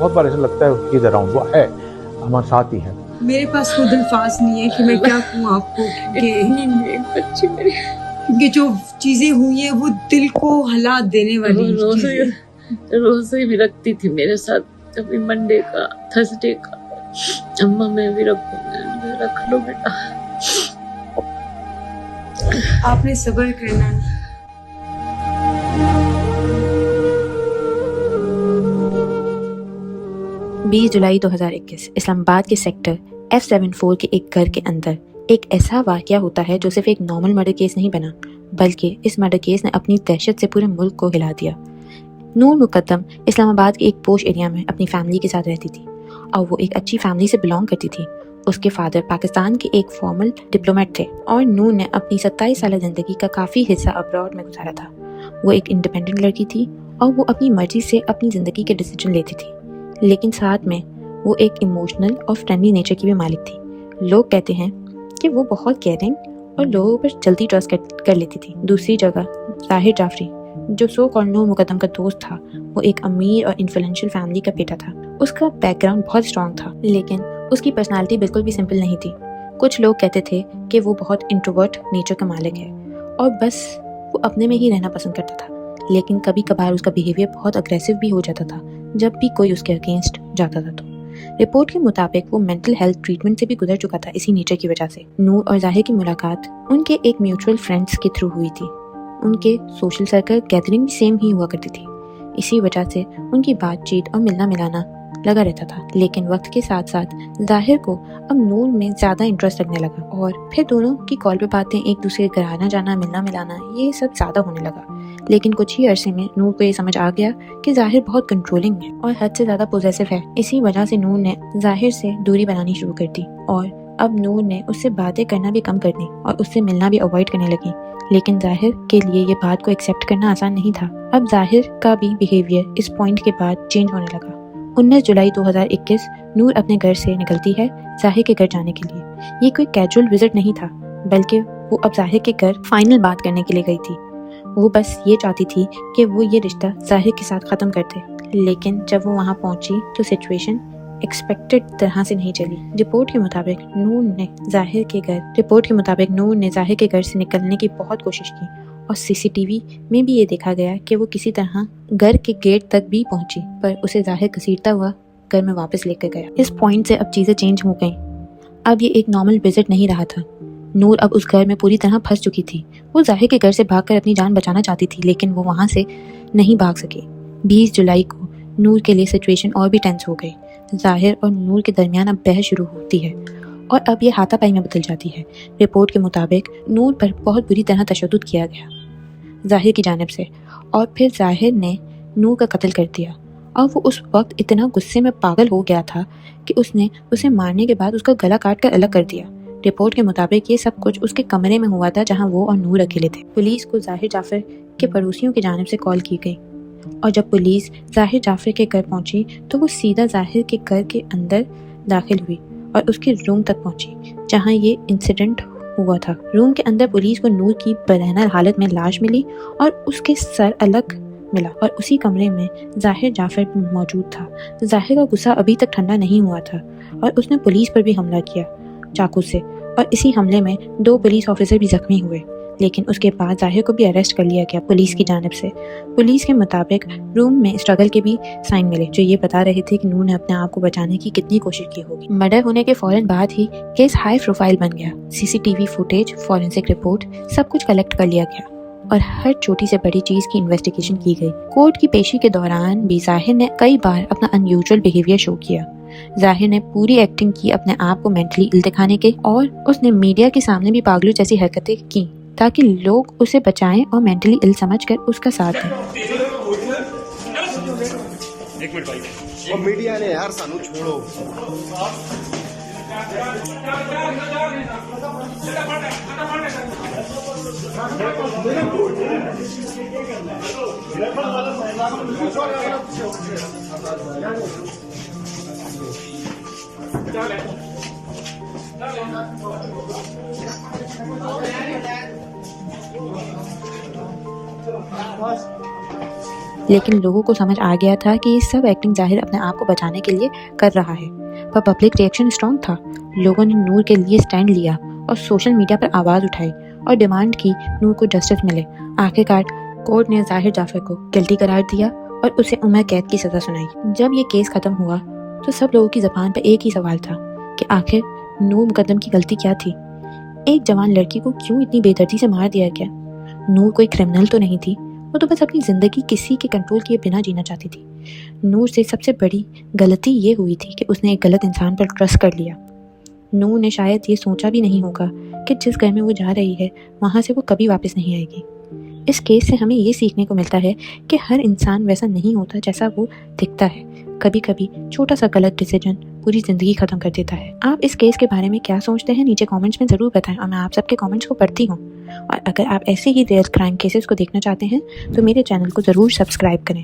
बहुत बार ऐसा लगता है कि अराउंड वो है, हमारे साथ ही है। मेरे पास खुद अल्फाज नहीं है कि मैं क्या कहूँ आपको कि बच्ची मेरी ये जो चीजें हुई हैं वो दिल को हालात देने वाली चीजें। रोज़े भी रखती थी मेरे साथ, कभी मंडे का, थर्सडे का। अम्मा मैं भी रखूंगा, रख लो बेटा। आपने सब्र करना। 20 जुलाई 2021 इस्लामाबाद के सेक्टर F74 के एक घर के अंदर एक ऐसा वाकया होता है जो सिर्फ एक नॉर्मल मर्डर केस नहीं बना, बल्कि इस मर्डर केस ने अपनी दहशत से पूरे मुल्क को हिला दिया। नूर मुकद्दम इस्लामाबाद के एक पोश एरिया में अपनी फैमिली के साथ रहती थी और वो एक अच्छी फैमिली से बिलोंग करती थी। उसके फादर पाकिस्तान के एक फॉर्मल डिप्लोमेट थे और नूर ने अपनी 27 साल ज़िंदगी का काफ़ी हिस्सा अब्रॉड में गुजारा था। वो एक इंडिपेंडेंट लड़की थी और वो अपनी मर्जी से अपनी ज़िंदगी के डिसीजन लेती थी, लेकिन साथ में वो एक इमोशनल और फ्रेंडली नेचर की भी मालिक थी। लोग कहते हैं कि वो बहुत केयरिंग और लोगों पर जल्दी ट्रस्ट कर लेती थी। दूसरी जगह ज़ाहिर जाफरी, जो सो कॉल्ड नूर मुकद्दम का दोस्त था, वो एक अमीर और इन्फ्लुएंशियल फैमिली का बेटा था। उसका बैकग्राउंड बहुत स्ट्रॉन्ग था, लेकिन उसकी पर्सनालिटी बिल्कुल भी सिंपल नहीं थी। कुछ लोग कहते थे कि वो बहुत इंट्रोवर्ट नेचर का मालिक है और बस वो अपने में ही रहना पसंद करता था, लेकिन कभी कभार उसका बिहेवियर बहुत अग्रेसिव भी हो जाता था जब भी कोई उसके अगेंस्ट जाता था। तो रिपोर्ट के मुताबिक वो मेंटल हेल्थ ट्रीटमेंट से भी गुजर चुका था इसी नेचर की वजह से। नूर और जाहिर की मुलाकात उनके एक म्यूचुअल फ्रेंड्स के थ्रू हुई थी। उनके सोशल सर्कल गैदरिंग भी सेम ही हुआ करती थी, इसी वजह से उनकी बातचीत और मिलना मिलाना लगा रहता था। लेकिन वक्त के साथ साथ जाहिर को अब नूर में ज़्यादा इंटरेस्ट लगने लगा और फिर दोनों की कॉल पे बातें, एक दूसरे के घर आना जाना, मिलना मिलाना, ये सब ज़्यादा होने लगा। लेकिन कुछ ही अरसे में नूर को ये समझ आ गया कि जाहिर बहुत कंट्रोलिंग है और हद से ज़्यादा पोजेसिव है। इसी वजह से नूर ने जाहिर से दूरी बनानी शुरू कर दी और अब नूर ने उससे बातें करना भी कम कर दी और उससे मिलना भी अवॉइड करने लगी। लेकिन जाहिर के लिए ये बात को एक्सेप्ट करना आसान नहीं था। अब जाहिर का भी बिहेवियर इस पॉइंट के बाद चेंज होने लगा। 19 जुलाई 2021 नूर अपने घर से निकलती है जाहिर के घर जाने के लिए। ये कोई कैजुअल विजिट नहीं था, बल्कि वो अब जाहिर के घर फाइनल बात करने के लिए गई थी। वो बस ये चाहती थी कि वो ये रिश्ता जाहिर के साथ ख़त्म कर दे। लेकिन जब वो वहाँ पहुँची तो सिचुएशन एक्सपेक्टेड तरह से नहीं चली। रिपोर्ट के मुताबिक नूर ने जाहिर के घर से निकलने की बहुत कोशिश की और सीसीटीवी में भी ये देखा गया कि वो किसी तरह घर के गेट तक भी पहुंची, पर उसे जाहिर घसीटता हुआ घर में वापस लेकर गया। इस पॉइंट से अब चीज़ें चेंज हो गईं। अब ये एक नॉर्मल विजिट नहीं रहा था। नूर अब उस घर में पूरी तरह फंस चुकी थी। वो जाहिर के घर से भागकर अपनी जान बचाना चाहती थी, लेकिन वो वहाँ से नहीं भाग सकी। 20 जुलाई को नूर के लिए सिचुएशन और भी टेंस हो गई। जाहिर और नूर के दरमियान अब बहस शुरू होती है और अब ये हाथापाई में बदल जाती है। रिपोर्ट के मुताबिक नूर पर बहुत बुरी तरह तशद्दुद किया गया जाहिर की जानिब से और फिर जाहिर ने नूर का कत्ल कर दिया। और वो उस वक्त इतना गुस्से में पागल हो गया था कि उसने उसे मारने के बाद उसका गला काट कर अलग कर दिया। रिपोर्ट के मुताबिक ये सब कुछ उसके कमरे में हुआ था जहां वो और नूर अकेले थे। पुलिस को जाहिर जाफर के पड़ोसियों की जानिब से कॉल की गई और जब पुलिस जाहिर जाफर के घर पहुंची तो वो सीधा जाहिर के घर के अंदर दाखिल हुई और उसके रूम तक पहुंची जहां ये इंसिडेंट हुआ था। रूम के अंदर पुलिस को नूर की बेरहना हालत में लाश मिली और उसके सर अलग मिला और उसी कमरे में जाहिर जाफर मौजूद था। जाहिर का गुस्सा अभी तक ठंडा नहीं हुआ था और उसने पुलिस पर भी हमला किया चाकू से और इसी हमले में 2 पुलिस ऑफिसर भी जख्मी हुए। लेकिन उसके बाद जाहिर को भी अरेस्ट कर लिया गया पुलिस की जानिब से। पुलिस के मुताबिक रूम में स्ट्रगल के भी साइन मिले जो ये बता रहे थे कि नूर ने अपने आप को बचाने की कितनी कोशिश की होगी। मर्डर होने के फौरन बाद ही केस हाई प्रोफाइल बन गया। सीसीटीवी फुटेज, फॉरेंसिक रिपोर्ट, सब कुछ कलेक्ट कर लिया गया और हर छोटी से बड़ी चीज की इन्वेस्टिगेशन की गई। कोर्ट की पेशी के दौरान भी जाहिर ने कई बार अपना अनयूजुअल बिहेवियर शो किया। जाहिर ने पूरी एक्टिंग की अपने आप को मेंटली इल दिखाने के और उसने मीडिया के सामने भी पागलों जैसी हरकतें की ताकि लोग उसे बचाएं और मेंटली इल समझकर उसका साथ दें। और मीडिया ने यार सानू छोड़ो। लेकिन लोगों को समझ आ गया था कि ये सब एक्टिंग ज़ाहिर अपने आप को बचाने के लिए कर रहा है, पर पब्लिक रिएक्शन स्ट्रॉन्ग था। लोगों ने नूर के लिए स्टैंड लिया और सोशल मीडिया पर आवाज़ उठाई और डिमांड की नूर को जस्टिस मिले। आखिरकार कोर्ट ने ज़ाहिर जाफर को गिल्टी करार दिया और उसे उम्र कैद की सज़ा सुनाई। जब ये केस ख़त्म हुआ तो सब लोगों की ज़बान पर एक ही सवाल था कि आखिर नूर मुकद्दम की गलती क्या थी। एक जवान लड़की को क्यों इतनी बेदर्दी से मार दिया गया? नूर कोई क्रिमिनल तो नहीं थी, वो तो बस अपनी ज़िंदगी किसी के कंट्रोल किए बिना जीना चाहती थी। नूर से सबसे बड़ी गलती ये हुई थी कि उसने एक गलत इंसान पर ट्रस्ट कर लिया। नूर ने शायद ये सोचा भी नहीं होगा कि जिस घर में वो जा रही है वहाँ से वो कभी वापस नहीं आएगी। इस केस से हमें ये सीखने को मिलता है कि हर इंसान वैसा नहीं होता जैसा वो दिखता है। कभी कभी छोटा सा गलत डिसीजन पूरी ज़िंदगी ख़त्म कर देता है। आप इस केस के बारे में क्या सोचते हैं नीचे कमेंट्स में ज़रूर बताएं और मैं आप सबके कमेंट्स को पढ़ती हूँ। और अगर आप ऐसे ही रियल क्राइम केसेस को देखना चाहते हैं तो मेरे चैनल को ज़रूर सब्सक्राइब करें।